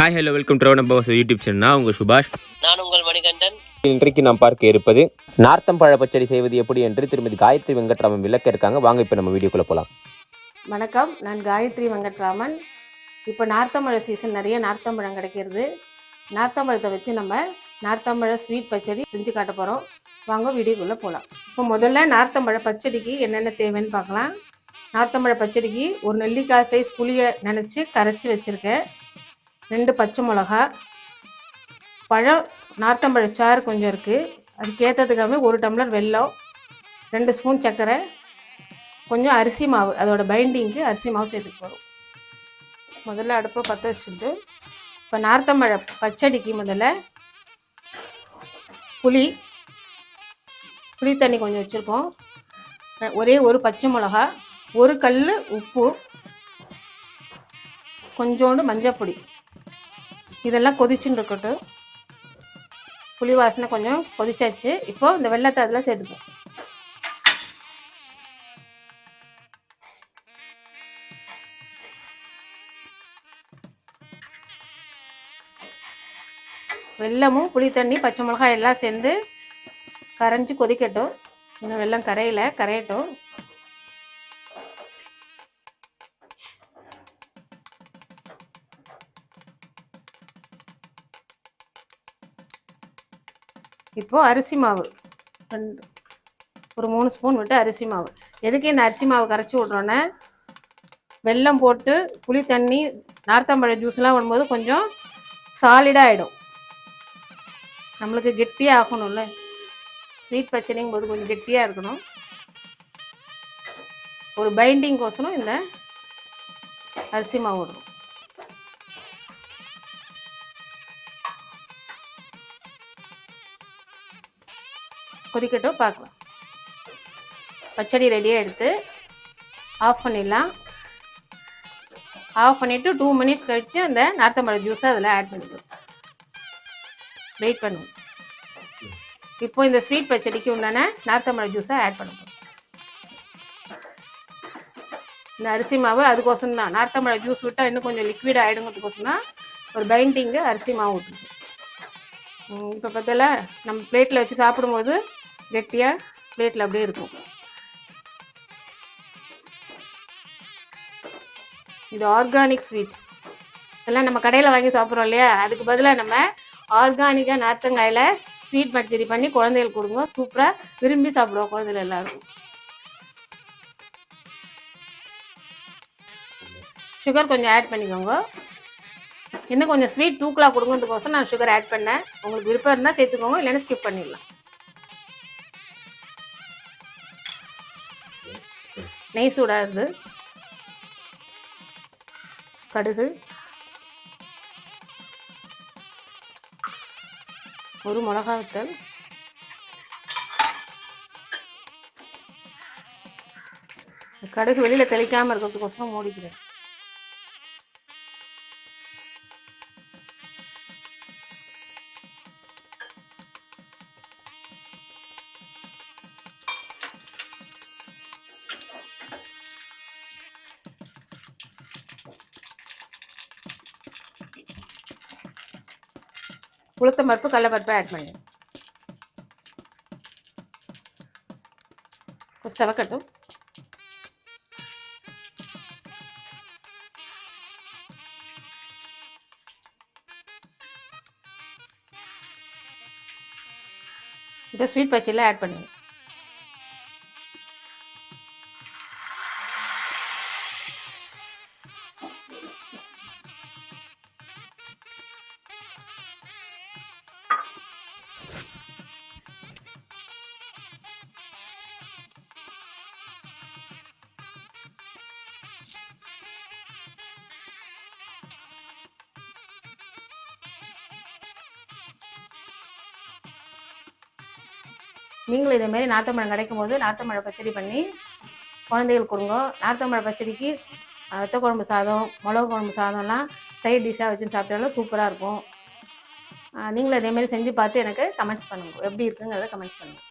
Hi hello welcome to நம்ம YouTube channel. நான் உங்கள் சுபாஷ். நான் உங்கள் மணிகண்டன். இன்றைக்கு நாம் பார்க்க இருப்பது நார்த்தம்பழ பச்சடி செய்வது எப்படி என்று திருமதி காயத்ரி வெங்கட்ராமன் விளக்க இருக்காங்க. வாங்க இப்போ நம்ம வீடியோக்குள்ளே போகலாம். வணக்கம், நான் காயத்ரி வெங்கட்ராமன். இப்போ நார்த்தம்பழ சீசன், நிறைய நார்த்தம்பழம் கிடைக்கிறது. நார்த்தம்பழத்தை வச்சு நம்ம நார்த்தம்பழ ஸ்வீட் பச்சடி செஞ்சு காட்ட போகிறோம். வாங்க வீடியோக்குள்ளே போகலாம். இப்போ முதல்ல நார்த்தம்பழ பச்சடிக்கு என்னென்ன தேவைன்னு பார்க்கலாம். நார்த்தம்பழ பச்சடிக்கு ஒரு நெல்லிக்காய் சைஸ் புளியை நினச்சி கரைச்சி வச்சுருக்கேன். 2 பச்சை மிளகா, பழம் நார்த்தம்பழ சாறு கொஞ்சம் இருக்குது, அதுக்கேற்றதுக்காக 1 டம்ளர் வெல்லம், 2 ஸ்பூன் சர்க்கரை, கொஞ்சம் அரிசி மாவு, அதோட பைண்டிங்க்கு அரிசி மாவு சேர்த்துட்டு போகிறோம். முதல்ல அடுப்பை பற்ற வச்சுட்டு இப்போ நார்த்தம்பழ பச்சடிக்கு முதல்ல புளி தண்ணி கொஞ்சம் வச்சுருக்கோம். ஒரே ஒரு பச்சை மிளகா, 1 கல் உப்பு, கொஞ்சோண்டு மஞ்சப்பொடி, இதெல்லாம் கொதிச்சுன்னு இருக்கட்டும். புளி வாசனை கொஞ்சம் கொதிச்சாச்சு. இப்போ இந்த வெள்ளத்தை அதில் சேர்த்துப்போம். வெல்லமும் புளி தண்ணி பச்சை மிளகாய் எல்லாம் சேர்ந்து கரைஞ்சி கொதிக்கட்டும். இன்னும் வெல்லம் கரையட்டும். இப்போது அரிசி மாவு ஒரு 3 ஸ்பூன் விட்டு அரிசி மாவு. எதுக்கு இந்த அரிசி மாவு கரைச்சி விட்றோன்னே, வெல்லம் போட்டு புளி தண்ணி நார்த்தம்பழ ஜூஸ்லாம் வரும்போது கொஞ்சம் சாலிடாக ஆகிடும். நம்மளுக்கு கெட்டியாக ஆகணும்ல, ஸ்வீட் பச்சடிங்கும் போது கொஞ்சம் கெட்டியாக இருக்கணும். ஒரு பைண்டிங்கோசரம் இந்த அரிசி மாவு விடணும். கொதிக்கட்டும், பார்க்கலாம். பச்சடி ரெடியாக எடுத்து ஆஃப் பண்ணிடலாம். ஆஃப் பண்ணிவிட்டு 2 மினிட்ஸ் கழித்து அந்த நார்த்தம்பழ ஜூஸை அதில் ஆட் பண்ணிக்கலாம். வெயிட் பண்ணுவோம். இப்போ இந்த ஸ்வீட் பச்சடிக்கு உண்டான நார்த்தம்பழ ஜூஸை ஆட் பண்ணுவோம். இந்த அரிசி மாவு அதுக்கோசரம் தான், நார்த்தம்பழ ஜூஸ் விட்டால் இன்னும் கொஞ்சம் லிக்விட் ஆகிடுங்கிறதுக்கோசரம் தான் ஒரு பைண்டிங்கு அரிசி மாவு விட்டுருக்கோம். இப்போ பார்த்தால நம்ம பிளேட்டில் வச்சு சாப்பிடும்போது கெட்டியாக பிளேட்டில் அப்படியே இருக்கும். இது ஆர்கானிக் ஸ்வீட். இதெல்லாம் நம்ம கடையில் வாங்கி சாப்பிட்றோம் இல்லையா, அதுக்கு பதிலாக நம்ம ஆர்கானிக்காக நார்த்தங்காயில் ஸ்வீட் பச்சடி பண்ணி குழந்தைகளுக்கு கொடுங்க. சூப்பராக விரும்பி சாப்பிடுவோம் குழந்தைகள் எல்லாரும். சுகர் கொஞ்சம் ஆட் பண்ணிக்கோங்க. இன்னும் கொஞ்சம் ஸ்வீட் தூக்கலாக கொடுங்கிறதுக்கோசரம் நான் சுகர் ஆட் பண்ணேன். உங்களுக்கு விருப்பம் இருந்தால் சேர்த்துக்கோங்க, இல்லைன்னா ஸ்கிப் பண்ணிடலாம். நெய் சூடாகுது. கடுகு, ஒரு மிளகா வத்தல், கடுகு வெளியில் தெளிக்காமல் இருக்கிறதுக்கோசரம் மூடிக்கிறேன். உளுத்தம் பருப்பு, கடலைப்பருப்பை ஆட் பண்ணி செவக்கட்டும். இப்போ ஸ்வீட் பச்சடியில் ஆட் பண்ணுங்க. நீங்களும் இதேமாரி நார்த்தம்பழம் கிடைக்கும் போது நார்த்தம்பழ பச்சடி பண்ணி குழந்தைகளுக்கு கொடுங்க. நார்த்தம்பழ பச்சடிக்கு வத்த குழம்பு சாதம், மிளகு குழம்பு சாதம்லாம் சைட் டிஷ்ஷாக வச்சு சாப்பிட்டாலும் சூப்பராக இருக்கும். நீங்களும் இதேமாரி செஞ்சு பார்த்து எனக்கு கமெண்ட்ஸ் பண்ணுங்கள். எப்படி இருக்குங்கிறத கமெண்ட்ஸ் பண்ணுங்கள்.